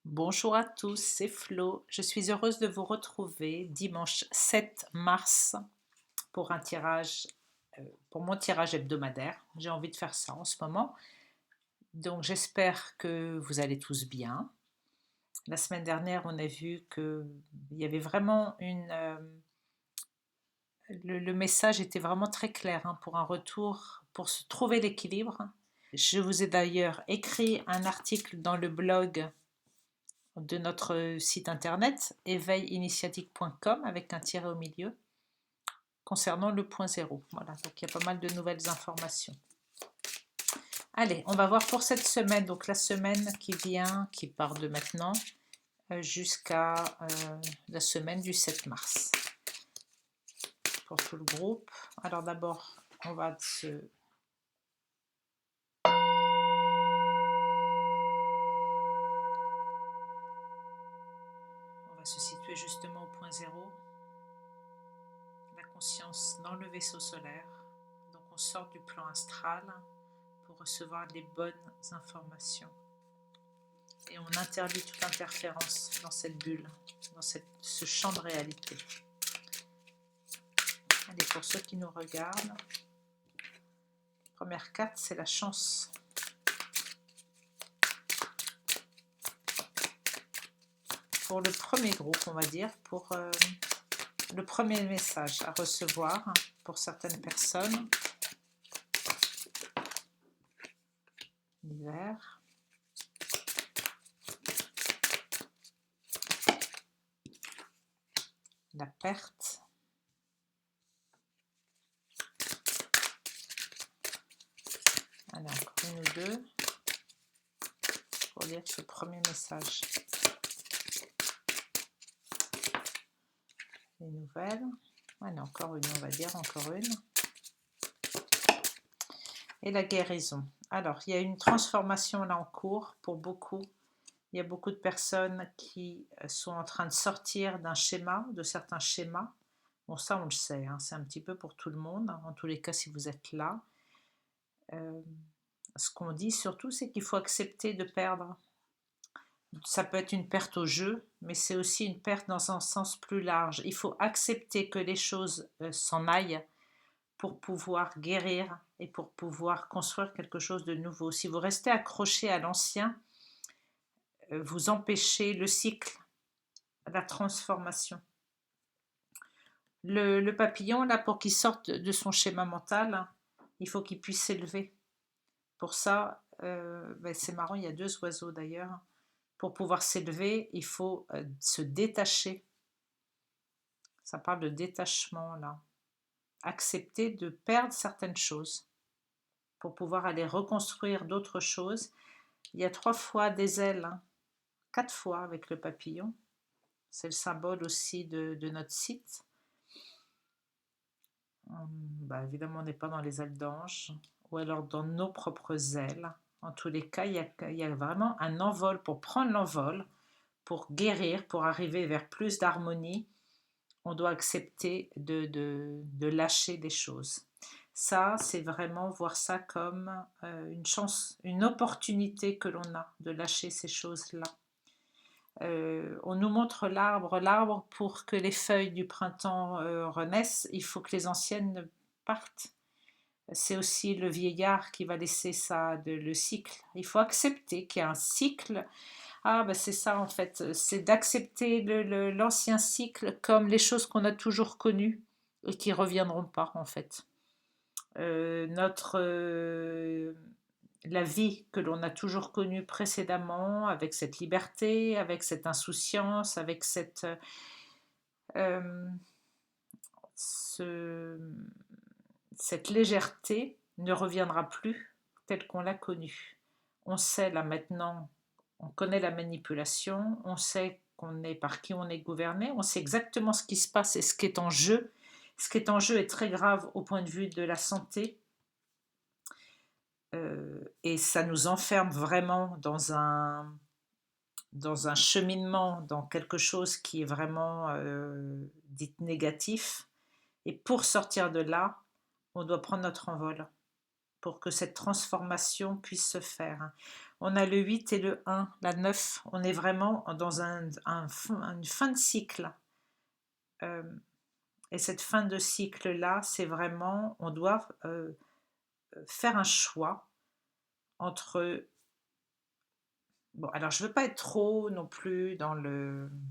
Bonjour à tous, c'est Flo. Je suis heureuse de vous retrouver dimanche 7 mars pour un tirage, pour mon tirage hebdomadaire. J'ai envie de faire ça en ce moment. Donc j'espère que vous allez tous bien. La semaine dernière, on a vu qu'il y avait vraiment le message était vraiment très clair pour un retour, pour se trouver l'équilibre. Je vous ai d'ailleurs écrit un article dans le blog de notre site internet éveillinitiatique.com avec un tiret au milieu concernant le point zéro. Voilà, donc il y a pas mal de nouvelles informations. Allez, on va voir pour cette semaine, donc la semaine qui vient, qui part de maintenant jusqu'à la semaine du 7 mars pour tout le groupe. Alors d'abord, on va se situer justement au point zéro, la conscience dans le vaisseau solaire. Donc on sort du plan astral pour recevoir les bonnes informations. Et on interdit toute interférence dans cette bulle, dans ce champ de réalité. Allez, pour ceux qui nous regardent, la première carte, c'est la chance. Pour le premier groupe, on va dire, pour le premier message à recevoir pour certaines personnes, l'hiver. La perte. Allez, encore une ou deux pour lire ce premier message. Les nouvelles. Allez, encore une, on va dire, encore une. Et la guérison. Alors, il y a une transformation là en cours pour beaucoup. Il y a beaucoup de personnes qui sont en train de sortir d'un schéma, de certains schémas. Bon, ça, on le sait, hein, c'est un petit peu pour tout le monde. En tous les cas, si vous êtes là, ce qu'on dit surtout, c'est qu'il faut accepter de perdre. Ça peut être une perte au jeu, mais c'est aussi une perte dans un sens plus large. Il faut accepter que les choses s'en aillent pour pouvoir guérir et pour pouvoir construire quelque chose de nouveau. Si vous restez accroché à l'ancien, vous empêchez le cycle, la transformation. Le papillon, là, pour qu'il sorte de son schéma mental, il faut qu'il puisse s'élever. Pour ça, c'est marrant, il y a deux oiseaux d'ailleurs. Pour pouvoir s'élever, il faut se détacher. Ça parle de détachement, là. Accepter de perdre certaines choses pour pouvoir aller reconstruire d'autres choses. Il y a 3 fois des ailes, 4 fois avec le papillon. C'est le symbole aussi de notre site. Évidemment, on n'est pas dans les ailes d'ange, ou alors dans nos propres ailes. En tous les cas, il y a vraiment un envol pour prendre l'envol, pour guérir, pour arriver vers plus d'harmonie. On doit accepter de lâcher des choses. Ça, c'est vraiment voir ça comme une chance, une opportunité que l'on a de lâcher ces choses-là. On nous montre l'arbre pour que les feuilles du printemps renaissent, il faut que les anciennes partent. C'est aussi le vieillard qui va laisser ça, le cycle. Il faut accepter qu'il y a un cycle. C'est ça en fait, c'est d'accepter l'ancien cycle comme les choses qu'on a toujours connues et qui ne reviendront pas en fait. La vie que l'on a toujours connue précédemment, avec cette liberté, avec cette insouciance, avec cette légèreté, ne reviendra plus telle qu'on l'a connue. On sait là maintenant, on connaît la manipulation, on sait par qui on est gouverné, on sait exactement ce qui se passe et ce qui est en jeu. Ce qui est en jeu est très grave au point de vue de la santé. Et ça nous enferme vraiment dans un cheminement, dans quelque chose qui est vraiment dit négatif. Et pour sortir de là, on doit prendre notre envol. pour que cette transformation puisse se faire. On a le 8 et le 1, la 9, on est vraiment dans une fin de cycle. Et cette fin de cycle-là, c'est vraiment, on doit faire un choix entre... Bon, alors je ne veux pas être trop non plus dans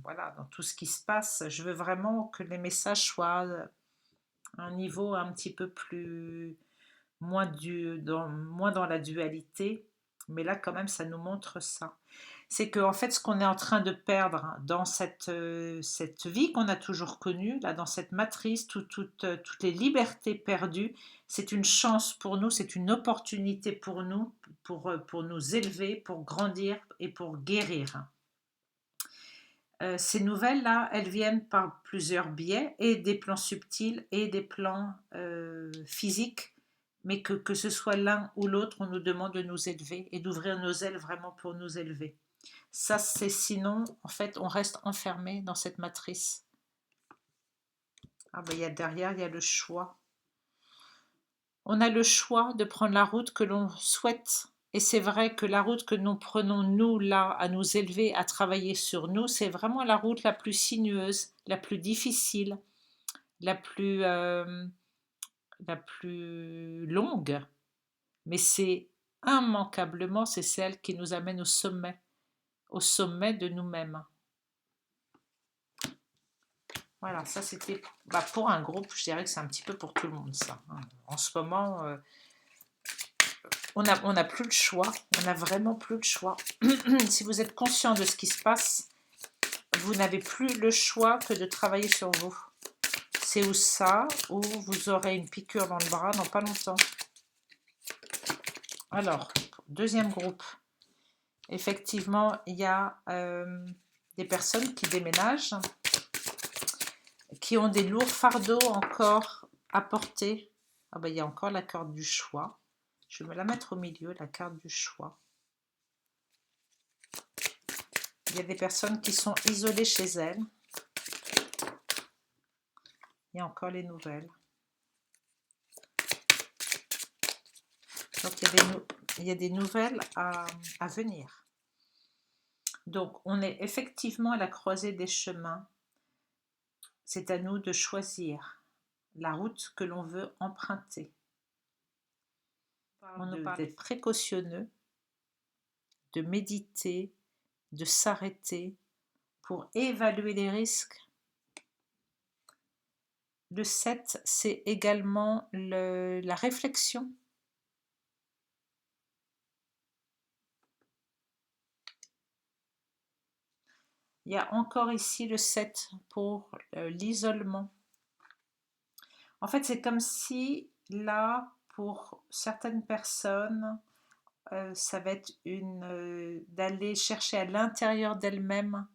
voilà, dans tout ce qui se passe. Je veux vraiment que les messages soient à un niveau un petit peu plus... moins dans la dualité. Mais là, quand même, ça nous montre ça. C'est qu'en fait, ce qu'on est en train de perdre dans cette vie qu'on a toujours connue, là, dans cette matrice, toutes les libertés perdues, c'est une chance pour nous, c'est une opportunité pour nous, pour nous élever, pour grandir et pour guérir. Ces nouvelles-là, elles viennent par plusieurs biais, et des plans subtils et des plans physiques, mais que ce soit l'un ou l'autre, on nous demande de nous élever et d'ouvrir nos ailes vraiment pour nous élever. Ça, c'est sinon, en fait, on reste enfermé dans cette matrice. Ah ben, derrière, il y a le choix. On a le choix de prendre la route que l'on souhaite. Et c'est vrai que la route que nous prenons, nous, là, à nous élever, à travailler sur nous, c'est vraiment la route la plus sinueuse, la plus difficile, la plus longue. Mais c'est immanquablement, c'est celle qui nous amène au sommet de nous-mêmes. Voilà, ça c'était pour un groupe, je dirais que c'est un petit peu pour tout le monde ça. En ce moment, on n'a plus le choix, on n'a vraiment plus le choix. Si vous êtes conscient de ce qui se passe, vous n'avez plus le choix que de travailler sur vous. C'est ou ça, ou vous aurez une piqûre dans le bras dans pas longtemps. Alors, deuxième groupe. Effectivement, il y a des personnes qui déménagent, qui ont des lourds fardeaux encore à porter. Ah ben, il y a encore la carte du choix. Je vais me la mettre au milieu, la carte du choix. Il y a des personnes qui sont isolées chez elles. Il y a encore les nouvelles. Donc il y a des nouvelles à venir. Donc on est effectivement à la croisée des chemins. C'est à nous de choisir la route que l'on veut emprunter. On nous parle d'être précautionneux, de méditer, de s'arrêter pour évaluer les risques. Le 7, c'est également la réflexion. Il y a encore ici le 7 pour l'isolement. En fait, c'est comme si là, pour certaines personnes, ça va être d'aller chercher à l'intérieur d'elle-même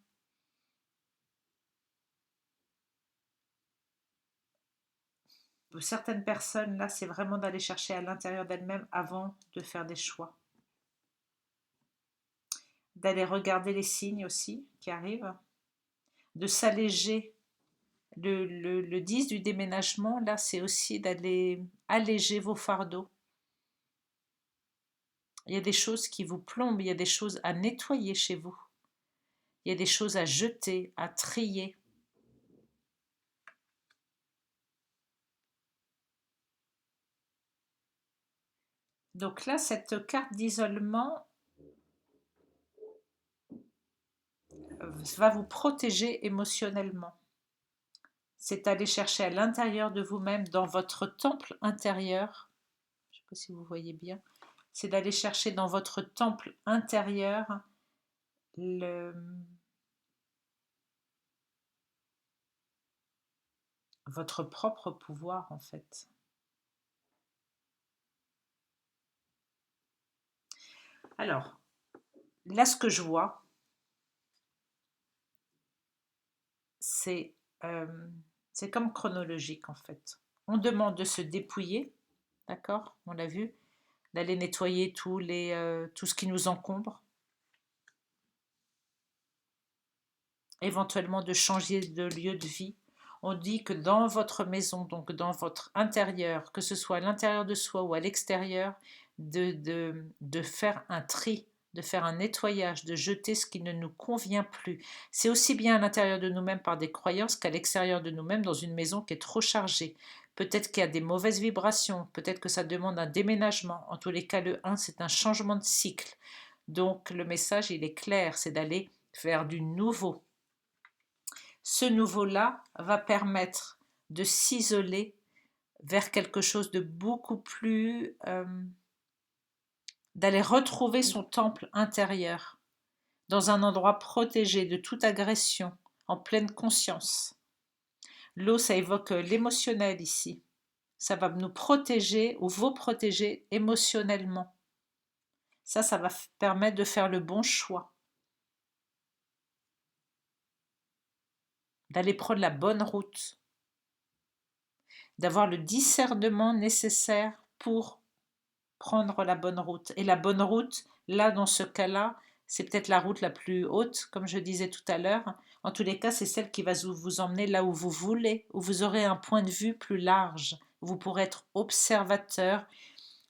pour certaines personnes, là, c'est vraiment d'aller chercher à l'intérieur d'elle-même avant de faire des choix. D'aller regarder les signes aussi qui arrivent, de s'alléger. Le 10 du déménagement, là, c'est aussi d'aller alléger vos fardeaux. Il y a des choses qui vous plombent, il y a des choses à nettoyer chez vous. Il y a des choses à jeter, à trier. Donc là, cette carte d'isolement va vous protéger émotionnellement. C'est aller chercher à l'intérieur de vous-même, dans votre temple intérieur. Je ne sais pas si vous voyez bien. C'est d'aller chercher dans votre temple intérieur votre propre pouvoir, en fait. Alors, là, ce que je vois, c'est comme chronologique, en fait. On demande de se dépouiller, d'accord? On l'a vu, d'aller nettoyer tout ce qui nous encombre. Éventuellement de changer de lieu de vie. On dit que dans votre maison, donc dans votre intérieur, que ce soit à l'intérieur de soi ou à l'extérieur, de faire un tri, de faire un nettoyage, de jeter ce qui ne nous convient plus. C'est aussi bien à l'intérieur de nous-mêmes par des croyances qu'à l'extérieur de nous-mêmes dans une maison qui est trop chargée. Peut-être qu'il y a des mauvaises vibrations, peut-être que ça demande un déménagement. En tous les cas, le 1, c'est un changement de cycle. Donc le message, il est clair, c'est d'aller faire du nouveau. Ce nouveau-là va permettre de s'isoler vers quelque chose de beaucoup plus... d'aller retrouver son temple intérieur, dans un endroit protégé de toute agression, en pleine conscience. L'eau, ça évoque l'émotionnel ici. Ça va nous protéger ou vous protéger émotionnellement. Ça va permettre de faire le bon choix. D'aller prendre la bonne route, d'avoir le discernement nécessaire pour prendre la bonne route. Et la bonne route, là, dans ce cas-là, c'est peut-être la route la plus haute, comme je disais tout à l'heure. En tous les cas, c'est celle qui va vous emmener là où vous voulez, où vous aurez un point de vue plus large. Vous pourrez être observateur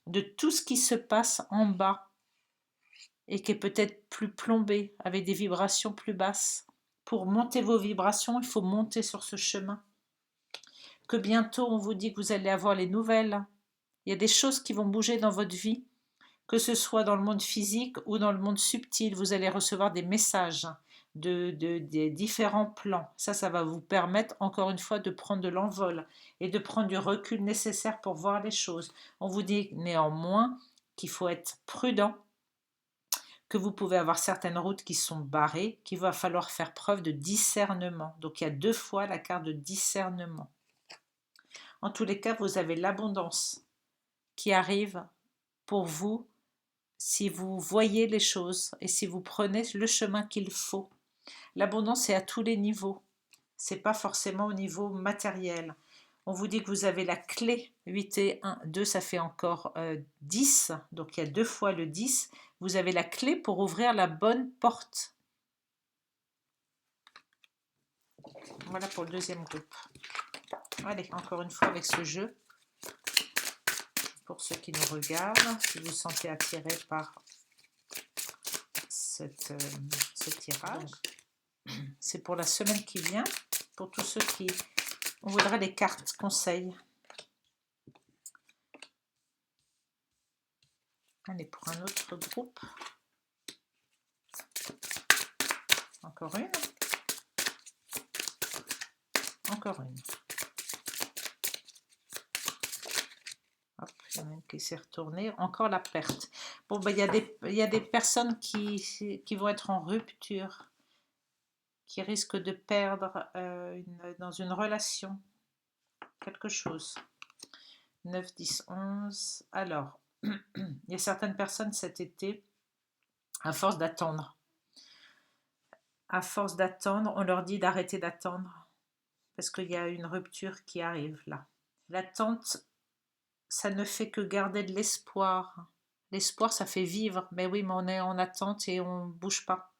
de tout ce qui se passe en bas et qui est peut-être plus plombé, avec des vibrations plus basses. Pour monter vos vibrations, il faut monter sur ce chemin. Que bientôt on vous dit que vous allez avoir les nouvelles. Il y a des choses qui vont bouger dans votre vie, que ce soit dans le monde physique ou dans le monde subtil. Vous allez recevoir des messages des différents plans. Ça va vous permettre encore une fois de prendre de l'envol et de prendre du recul nécessaire pour voir les choses. On vous dit néanmoins qu'il faut être prudent, que vous pouvez avoir certaines routes qui sont barrées, qu'il va falloir faire preuve de discernement. Donc il y a 2 fois la carte de discernement. En tous les cas, vous avez l'abondance qui arrive pour vous si vous voyez les choses et si vous prenez le chemin qu'il faut. L'abondance est à tous les niveaux. Ce n'est pas forcément au niveau matériel. On vous dit que vous avez la clé 8 et 1, 2, ça fait encore 10. Donc il y a 2 fois le 10. Vous avez la clé pour ouvrir la bonne porte. Voilà pour le deuxième groupe. Allez, encore une fois avec ce jeu. Pour ceux qui nous regardent, si vous vous sentez attiré par ce tirage, c'est pour la semaine qui vient. Pour tous ceux qui... On voudrait les cartes conseils. Allez, pour un autre groupe. Encore une. Encore une. Hop, il y en a une qui s'est retournée. Encore la perte. Bon, ben, il y a des personnes qui vont être en rupture, qui risquent de perdre dans une relation quelque chose. 9, 10, 11. Alors, il y a certaines personnes cet été, à force d'attendre, on leur dit d'arrêter d'attendre parce qu'il y a une rupture qui arrive là. L'attente, ça ne fait que garder de l'espoir. L'espoir, ça fait vivre. Mais oui, mais on est en attente et on ne bouge pas.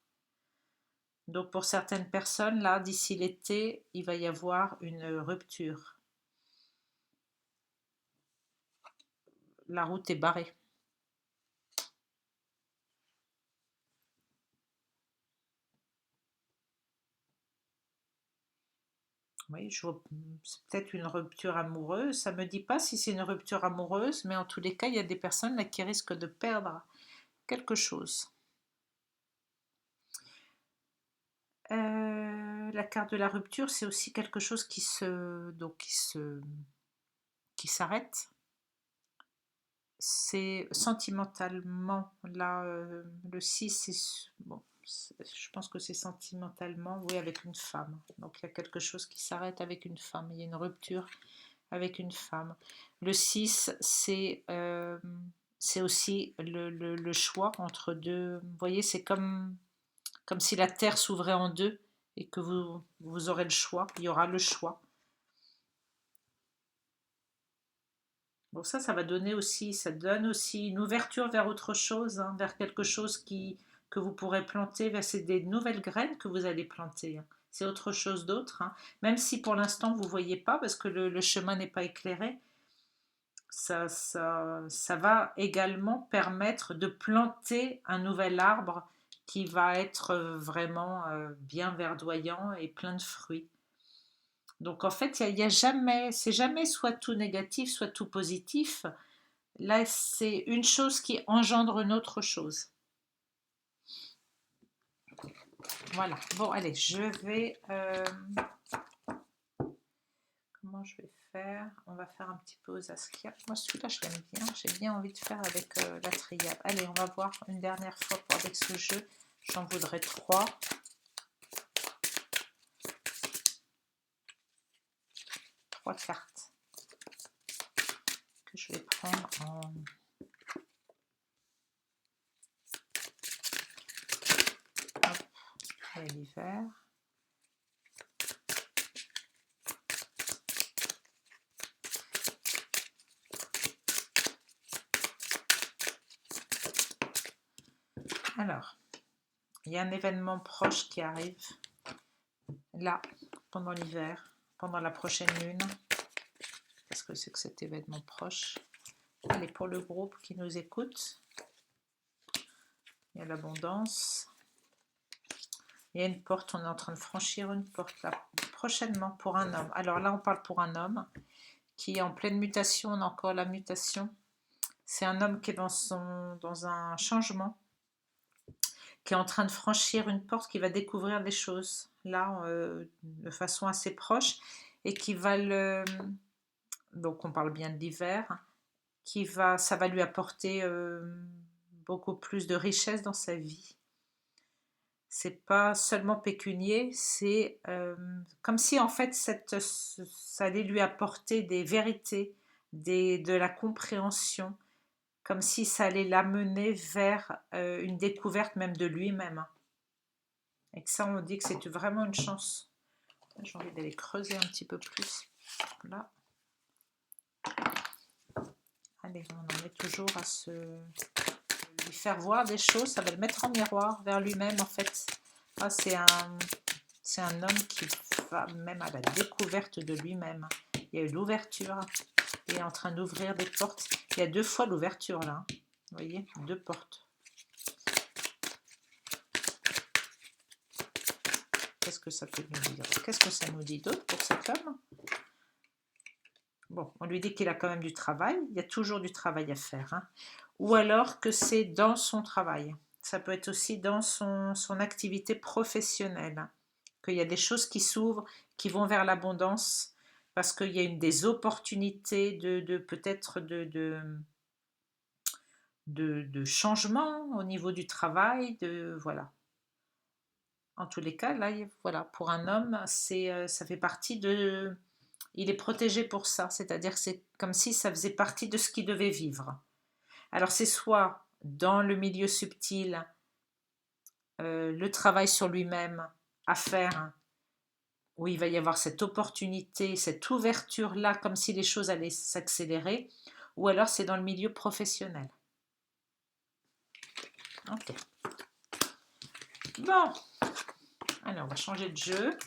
Donc pour certaines personnes, là, d'ici l'été, il va y avoir une rupture. La route est barrée. Oui, c'est peut-être une rupture amoureuse. Ça ne me dit pas si c'est une rupture amoureuse, mais en tous les cas, il y a des personnes là qui risquent de perdre quelque chose. La carte de la rupture, c'est aussi quelque chose qui s'arrête. C'est sentimentalement, là, le 6, bon, je pense que c'est sentimentalement, oui, avec une femme. Donc il y a quelque chose qui s'arrête avec une femme, il y a une rupture avec une femme. Le 6, c'est aussi le choix entre deux. Vous voyez, c'est comme si la terre s'ouvrait en deux et que vous aurez le choix, il y aura le choix. Bon, ça va donner aussi, ça donne aussi une ouverture vers autre chose, vers quelque chose que vous pourrez planter, c'est des nouvelles graines que vous allez planter. c'est autre chose d'autre, hein. Même si pour l'instant vous ne voyez pas, parce que le chemin n'est pas éclairé, ça va également permettre de planter un nouvel arbre qui va être vraiment bien verdoyant et plein de fruits. Donc en fait, y a jamais, c'est jamais soit tout négatif, soit tout positif. Là, c'est une chose qui engendre une autre chose. Voilà. Bon, allez, je vais... comment je vais faire? On va faire un petit peu aux Askia. Moi, celui-là, je l'aime bien. J'ai bien envie de faire avec la triade. Allez, on va voir une dernière fois avec ce jeu. J'en voudrais 3. 3 cartes que je vais prendre en... Hop, et l'hiver. Alors, il y a un événement proche qui arrive, là, pendant l'hiver, pendant la prochaine lune. Qu'est-ce que c'est que cet événement proche? Allez, pour le groupe qui nous écoute, il y a l'abondance. Il y a une porte, on est en train de franchir une porte là, prochainement pour un homme. Alors là, on parle pour un homme qui est en pleine mutation, on a encore la mutation. C'est un homme qui est dans un changement, qui est en train de franchir une porte, qui va découvrir des choses, là, de façon assez proche, et qui va le... Donc on parle bien de l'hiver, ça va lui apporter beaucoup plus de richesse dans sa vie. C'est pas seulement pécunier, c'est comme si en fait ça allait lui apporter des vérités, de la compréhension, comme si ça allait l'amener vers une découverte même de lui-même. Et que ça, on dit que c'est vraiment une chance. J'ai envie d'aller creuser un petit peu plus. Là. Allez, on en est toujours à lui faire voir des choses, ça va le mettre en miroir vers lui-même en fait. Ah, c'est un homme qui va même à la découverte de lui-même. Il y a eu l'ouverture, il est en train d'ouvrir des portes. Il y a 2 fois l'ouverture là, vous voyez, 2 portes. Qu'est-ce que ça peut nous dire? Qu'est-ce que ça nous dit d'autre pour cet homme? Bon, on lui dit qu'il a quand même du travail, il y a toujours du travail à faire, hein. Ou alors que c'est dans son travail. Ça peut être aussi dans son activité professionnelle, qu'il y a des choses qui s'ouvrent, qui vont vers l'abondance, parce qu'il y a des opportunités de peut-être de changement au niveau du travail, voilà. En tous les cas, là, voilà, pour un homme, ça fait partie de... Il est protégé pour ça, c'est-à-dire que c'est comme si ça faisait partie de ce qu'il devait vivre. Alors c'est soit dans le milieu subtil, le travail sur lui-même à faire, où il va y avoir cette opportunité, cette ouverture-là, comme si les choses allaient s'accélérer, ou alors c'est dans le milieu professionnel. Ok. Bon, alors on va changer de jeu.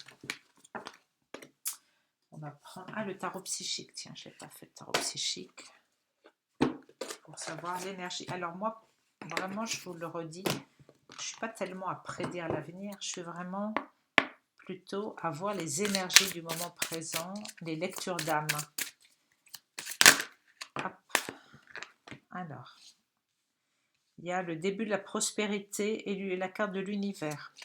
On va prendre... Ah, le tarot psychique, tiens, je n'ai pas fait de tarot psychique. Pour savoir l'énergie. Alors moi, vraiment, je vous le redis, je ne suis pas tellement à prédire l'avenir, je suis vraiment plutôt à voir les énergies du moment présent, les lectures d'âme. Alors, il y a le début de la prospérité et la carte de l'univers.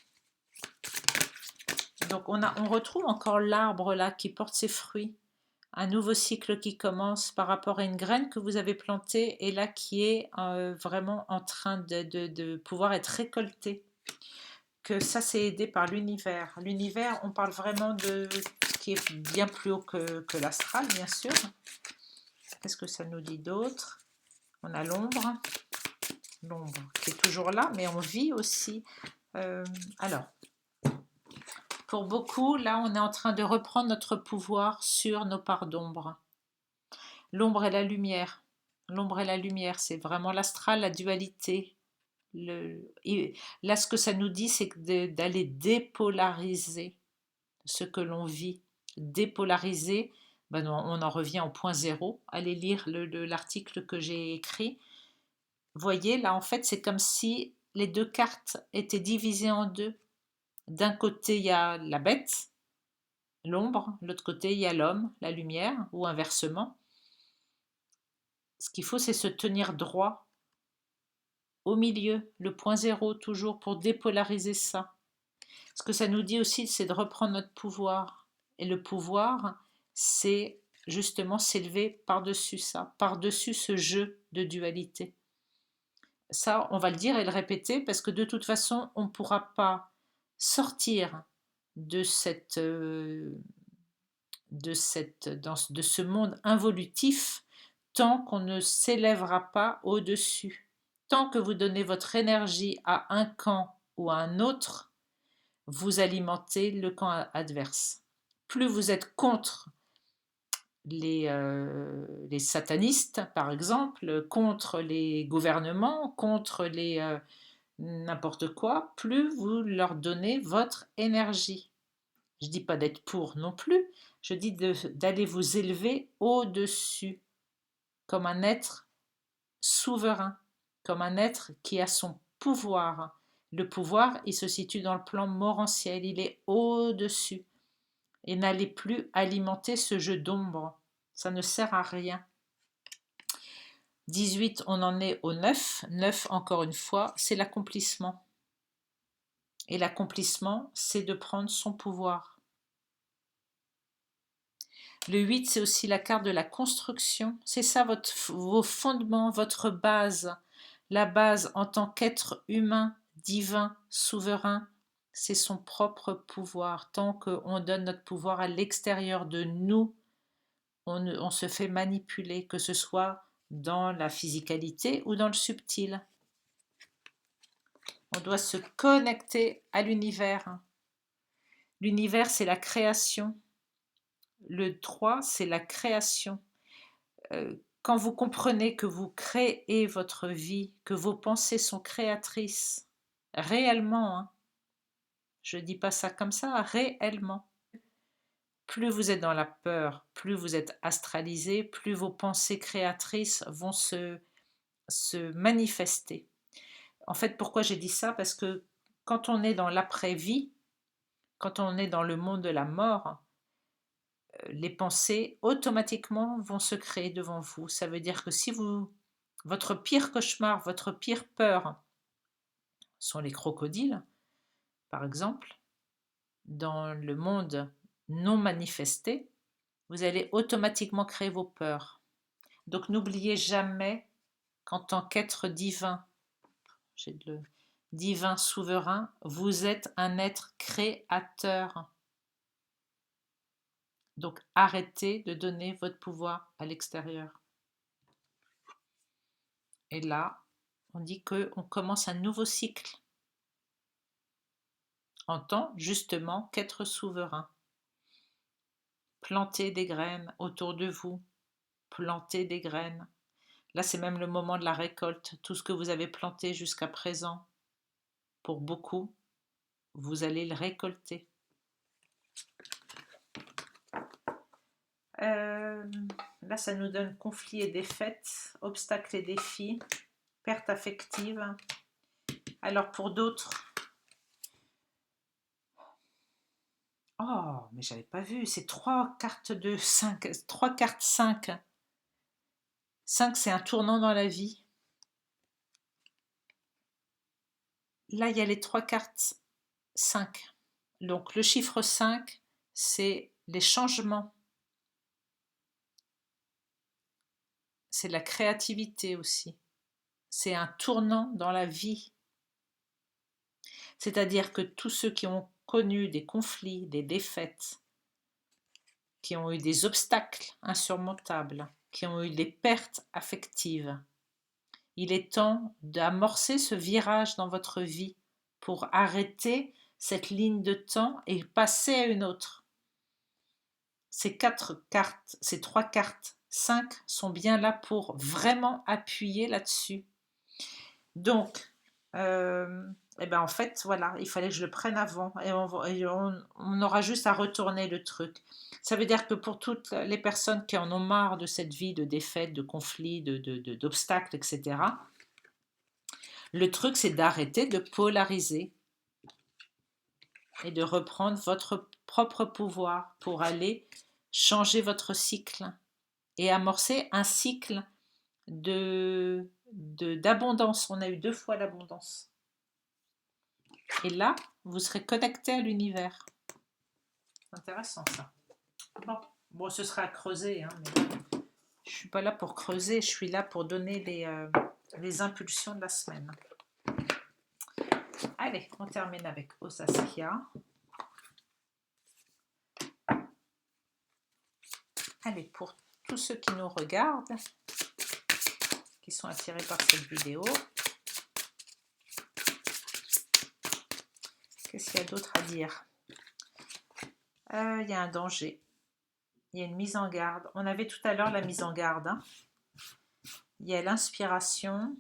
Donc on retrouve encore l'arbre là qui porte ses fruits. Un nouveau cycle qui commence par rapport à une graine que vous avez plantée et là qui est vraiment en train de pouvoir être récoltée. Que ça c'est aidé par l'univers. L'univers, on parle vraiment de ce qui est bien plus haut que l'astral, bien sûr. Qu'est-ce que ça nous dit d'autre? On a l'ombre qui est toujours là, mais on vit aussi. Alors, pour beaucoup, là, on est en train de reprendre notre pouvoir sur nos parts d'ombre. L'ombre et la lumière. L'ombre et la lumière, c'est vraiment l'astral, la dualité. Là, ce que ça nous dit, c'est d'aller dépolariser ce que l'on vit. Dépolariser, ben on en revient au point zéro. Allez lire l'article que j'ai écrit. Voyez, là, en fait, c'est comme si les deux cartes étaient divisées en deux. D'un côté, il y a la bête, l'ombre, de l'autre côté, il y a l'homme, la lumière, ou inversement. Ce qu'il faut, c'est se tenir droit au milieu, le point zéro, toujours, pour dépolariser ça. Ce que ça nous dit aussi, c'est de reprendre notre pouvoir. Et le pouvoir, c'est justement s'élever par-dessus ça, par-dessus ce jeu de dualité. Ça, on va le dire et le répéter parce que de toute façon, on ne pourra pas sortir de ce monde involutif tant qu'on ne s'élèvera pas au-dessus. Tant que vous donnez votre énergie à un camp ou à un autre, vous alimentez le camp adverse. Plus vous êtes contre les satanistes, par exemple, contre les gouvernements, contre n'importe quoi, plus vous leur donnez votre énergie. Je ne dis pas d'être pour non plus, je dis d'aller vous élever au-dessus, comme un être souverain, comme un être qui a son pouvoir. Le pouvoir, il se situe dans le plan morantiel, il est au-dessus. Et n'allez plus alimenter ce jeu d'ombre, ça ne sert à rien. 18, on en est au 9. 9, encore une fois, c'est l'accomplissement. Et l'accomplissement, c'est de prendre son pouvoir. Le 8, c'est aussi la carte de la construction. C'est ça vos fondements, votre base. La base en tant qu'être humain, divin, souverain, c'est son propre pouvoir. Tant qu'on donne notre pouvoir à l'extérieur de nous, on se fait manipuler, que ce soit dans la physicalité ou dans le subtil. On doit se connecter à l'univers. L'univers, c'est la création. Le 3, c'est la création. Quand vous comprenez que vous créez votre vie, que vos pensées sont créatrices, réellement, hein, je ne dis pas ça comme ça, réellement. Plus vous êtes dans la peur, plus vous êtes astralisé, plus vos pensées créatrices vont se manifester. En fait, pourquoi j'ai dit ça? Parce que quand on est dans l'après-vie, quand on est dans le monde de la mort, les pensées automatiquement vont se créer devant vous. Ça veut dire que si votre pire cauchemar, votre pire peur sont les crocodiles, par exemple, dans le monde non manifesté, vous allez automatiquement créer vos peurs. Donc n'oubliez jamais qu'en tant qu'être divin, divin souverain, vous êtes un être créateur. Donc arrêtez de donner votre pouvoir à l'extérieur. Et là, on dit qu'on commence un nouveau cycle en tant justement qu'être souverain. Plantez des graines autour de vous, plantez des graines. Là, c'est même le moment de la récolte. Tout ce que vous avez planté jusqu'à présent, pour beaucoup, vous allez le récolter. Là, ça nous donne conflits et défaites, obstacles et défis, perte affective. Alors, pour d'autres... Oh, mais j'avais pas vu, c'est 3 cartes de 5, 3 cartes 5. 5, c'est un tournant dans la vie. Là, il y a les 3 cartes 5. Donc, le chiffre 5, c'est les changements. C'est la créativité aussi. C'est un tournant dans la vie. C'est-à-dire que tous ceux qui ont connu des conflits, des défaites, qui ont eu des obstacles insurmontables, qui ont eu des pertes affectives, il est temps d'amorcer ce virage dans votre vie pour arrêter cette ligne de temps et passer à une autre. Ces 4 cartes, ces 3 cartes, 5 sont bien là pour vraiment appuyer là-dessus. Donc, Et ben en fait, voilà, il fallait que je le prenne avant et on aura juste à retourner le truc. Ça veut dire que pour toutes les personnes qui en ont marre de cette vie de défaite, de conflits, d'obstacles, etc., le truc, c'est d'arrêter de polariser et de reprendre votre propre pouvoir pour aller changer votre cycle et amorcer un cycle d'abondance. On a eu 2 fois l'abondance. Et là, vous serez connecté à l'univers. Intéressant ça. Bon, ce sera à creuser, hein, mais je ne suis pas là pour creuser, je suis là pour donner les impulsions de la semaine. Allez, on termine avec Osaskia. Allez, pour tous ceux qui nous regardent, qui sont attirés par cette vidéo, qu'est-ce qu'il y a d'autre à dire? Il y a un danger. Il y a une mise en garde. On avait tout à l'heure la mise en garde. Hein. Il y a l'inspiration.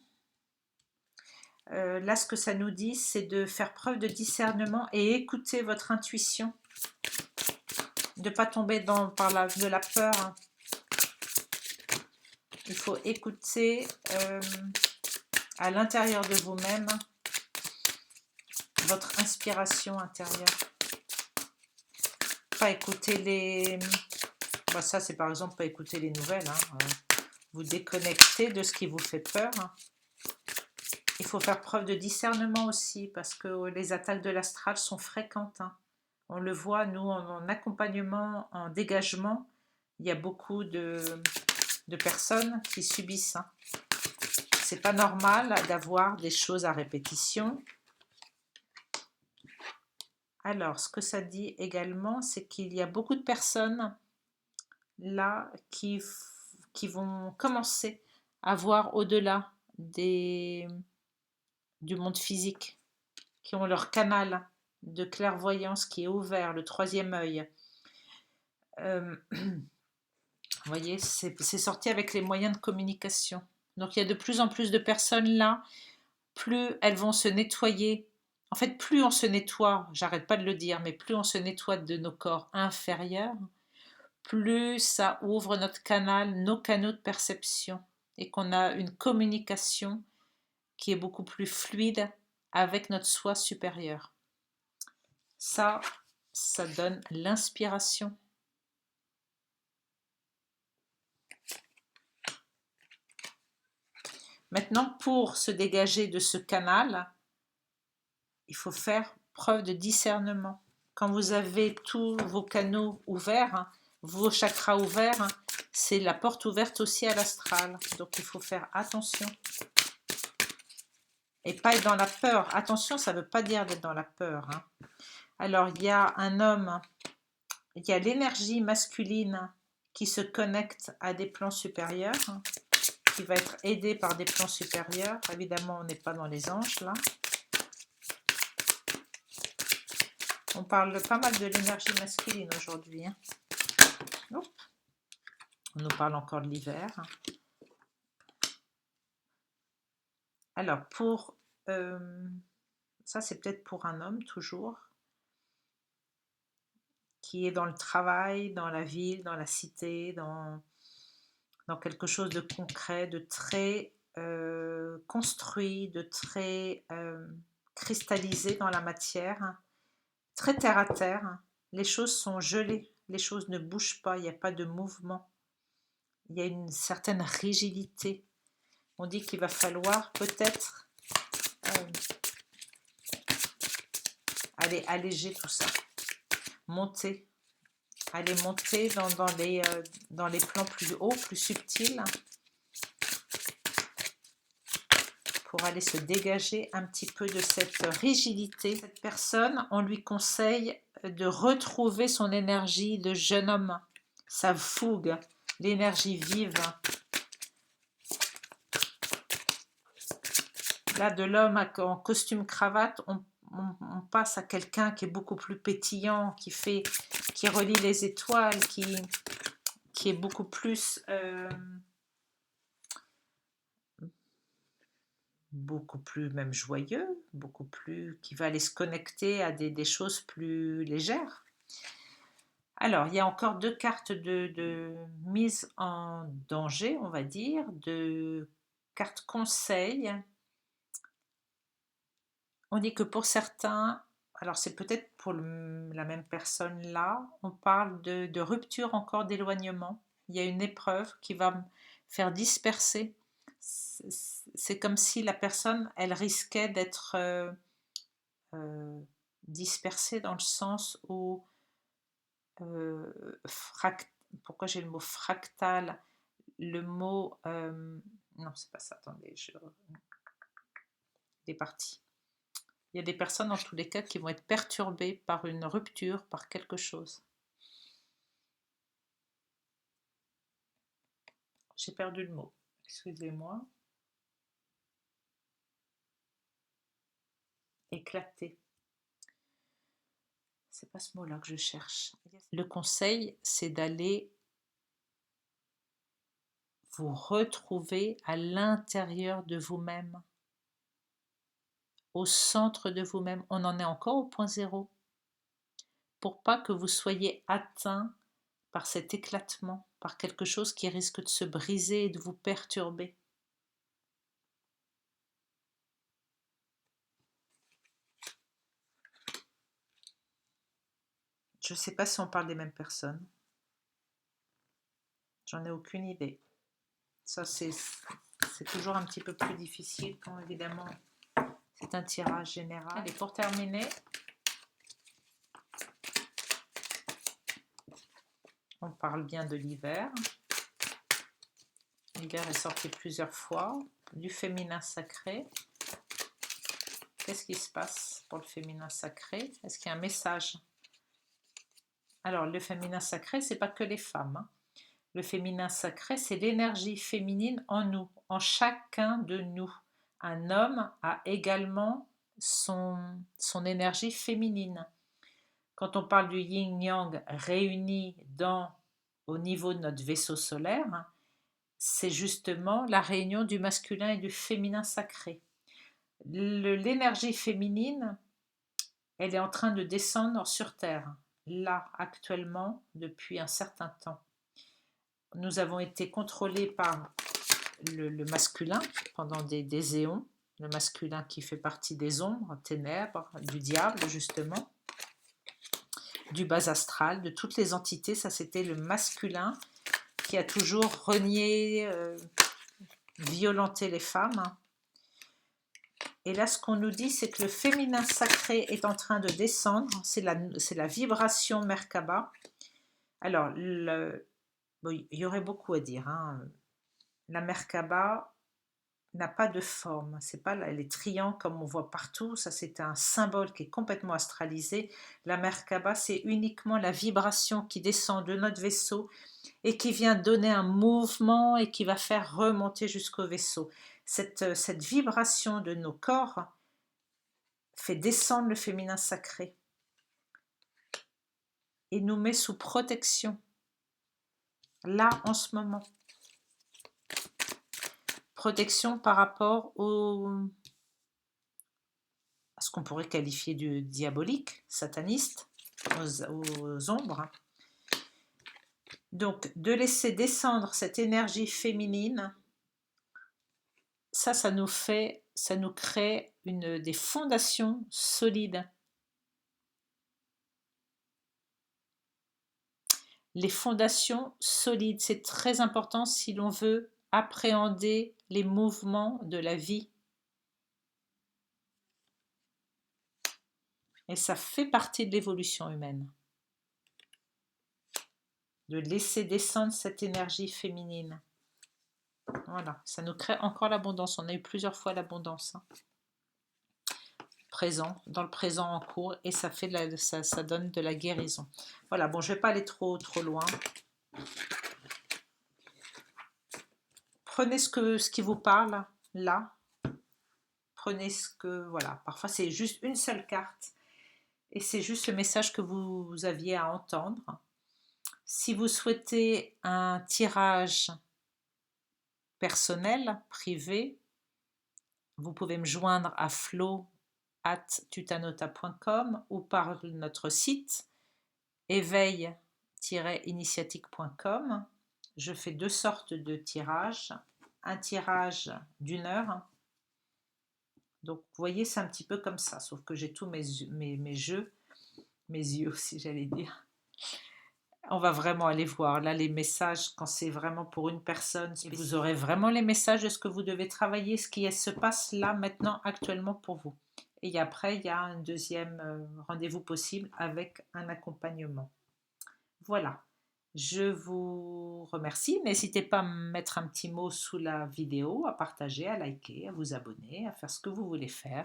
Là, ce que ça nous dit, c'est de faire preuve de discernement et écouter votre intuition. De ne pas tomber de la peur. Hein. Il faut écouter à l'intérieur de vous-même votre inspiration intérieure. Pas écouter les... Bon, ça, c'est par exemple pas écouter les nouvelles. Hein. Vous déconnecter de ce qui vous fait peur. Hein. Il faut faire preuve de discernement aussi parce que les attaques de l'astral sont fréquentes. Hein. On le voit, nous, en accompagnement, en dégagement, il y a beaucoup de personnes qui subissent. Hein. C'est pas normal d'avoir des choses à répétition. Alors, ce que ça dit également, c'est qu'il y a beaucoup de personnes là qui vont commencer à voir au-delà du monde physique, qui ont leur canal de clairvoyance qui est ouvert, le 3e œil. Vous voyez, c'est sorti avec les moyens de communication. Donc il y a de plus en plus de personnes là, plus elles vont se nettoyer. En fait, plus on se nettoie, j'arrête pas de le dire, mais plus on se nettoie de nos corps inférieurs, plus ça ouvre notre canal, nos canaux de perception, et qu'on a une communication qui est beaucoup plus fluide avec notre soi supérieur. Ça donne l'inspiration. Maintenant, pour se dégager de ce canal, il faut faire preuve de discernement. Quand vous avez tous vos canaux ouverts, vos chakras ouverts, c'est la porte ouverte aussi à l'astral. Donc il faut faire attention. Et pas être dans la peur. Attention, ça ne veut pas dire d'être dans la peur. Hein. Alors, il y a un homme, il y a l'énergie masculine qui se connecte à des plans supérieurs, qui va être aidé par des plans supérieurs. Évidemment, on n'est pas dans les anges, là. On parle pas mal de l'énergie masculine aujourd'hui. Hein. On nous parle encore de l'hiver. Alors, ça c'est peut-être pour un homme toujours, qui est dans le travail, dans la ville, dans la cité, dans quelque chose de concret, de très construit, de très cristallisé dans la matière, très terre à terre. Les choses sont gelées, les choses ne bougent pas, il n'y a pas de mouvement. Il y a une certaine rigidité. On dit qu'il va falloir peut-être aller alléger tout ça, monter, aller monter dans les plans plus hauts, plus subtils, pour aller se dégager un petit peu de cette rigidité. Cette personne, on lui conseille de retrouver son énergie de jeune homme, sa fougue, l'énergie vive. Là, de l'homme en costume cravate, on passe à quelqu'un qui est beaucoup plus pétillant, qui relie les étoiles, qui est beaucoup plus beaucoup plus même joyeux, beaucoup plus, qui va aller se connecter à des choses plus légères. Alors, il y a encore deux cartes de mise en danger, on va dire, de cartes conseil. On dit que pour certains, alors c'est peut-être pour la même personne là, on parle de rupture encore d'éloignement. Il y a une épreuve qui va me faire disperser. C'est comme si la personne, elle risquait d'être dispersée dans le sens où, pourquoi j'ai le mot fractal, le mot, non c'est pas ça, attendez, il est parti. Il y a des personnes dans tous les cas qui vont être perturbées par une rupture, par quelque chose. J'ai perdu le mot, excusez-moi. Éclater. C'est pas ce mot-là que je cherche. Le conseil, c'est d'aller vous retrouver à l'intérieur de vous-même, au centre de vous-même. On en est encore au point zéro. Pour pas que vous soyez atteint par cet éclatement, par quelque chose qui risque de se briser et de vous perturber. Je ne sais pas si on parle des mêmes personnes. J'en ai aucune idée. Ça, c'est toujours un petit peu plus difficile quand, évidemment, c'est un tirage général. Et pour terminer, on parle bien de l'hiver. L'hiver est sorti plusieurs fois. Du féminin sacré. Qu'est-ce qui se passe pour le féminin sacré? Est-ce qu'il y a un message? Alors, le féminin sacré, c'est pas que les femmes, hein. Le féminin sacré, c'est l'énergie féminine en nous, en chacun de nous. Un homme a également son énergie féminine. Quand on parle du yin-yang réuni au niveau de notre vaisseau solaire, c'est justement la réunion du masculin et du féminin sacré. L'énergie féminine, elle est en train de descendre sur Terre, là, actuellement, depuis un certain temps. Nous avons été contrôlés par le masculin pendant des éons, le masculin qui fait partie des ombres, ténèbres, du diable justement, du bas astral, de toutes les entités. Ça, c'était le masculin qui a toujours renié, violenté les femmes. Et là, ce qu'on nous dit, c'est que le féminin sacré est en train de descendre. C'est la vibration Merkaba. Alors, bon, il y aurait beaucoup à dire, hein. La Merkaba n'a pas de forme, c'est pas les triangles comme on voit partout, ça c'est un symbole qui est complètement astralisé. La Merkaba, c'est uniquement la vibration qui descend de notre vaisseau et qui vient donner un mouvement et qui va faire remonter jusqu'au vaisseau. Cette vibration de nos corps fait descendre le féminin sacré et nous met sous protection, là en ce moment. Protection par rapport à ce qu'on pourrait qualifier de diabolique, sataniste, aux ombres. Donc, de laisser descendre cette énergie féminine, ça nous crée des fondations solides. Les fondations solides, c'est très important si l'on veut appréhender les mouvements de la vie. Et ça fait partie de l'évolution humaine. De laisser descendre cette énergie féminine. Voilà, ça nous crée encore l'abondance. On a eu plusieurs fois l'abondance. Hein. Dans le présent en cours, et ça donne de la guérison. Voilà, bon, je ne vais pas aller trop loin. Prenez ce qui vous parle, là. Prenez voilà, parfois c'est juste une seule carte, et c'est juste le message que vous aviez à entendre. Si vous souhaitez un tirage personnel, privé, vous pouvez me joindre à flo@tutanota.com ou par notre site éveil-initiatique.com. Je fais 2 sortes de tirages. Un tirage d'1 heure. Donc, vous voyez, c'est un petit peu comme ça, sauf que j'ai tous mes jeux, mes yeux aussi, j'allais dire. On va vraiment aller voir là les messages quand c'est vraiment pour une personne. Et vous aurez vraiment les messages de ce que vous devez travailler, ce qui se passe là maintenant actuellement pour vous. Et après, il y a un deuxième rendez-vous possible avec un accompagnement. Voilà, je vous remercie. N'hésitez pas à me mettre un petit mot sous la vidéo, à partager, à liker, à vous abonner, à faire ce que vous voulez faire.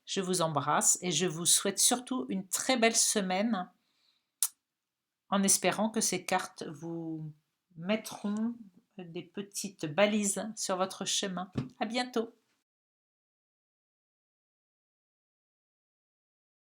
Je vous embrasse et je vous souhaite surtout une très belle semaine en espérant que ces cartes vous mettront des petites balises sur votre chemin. À bientôt!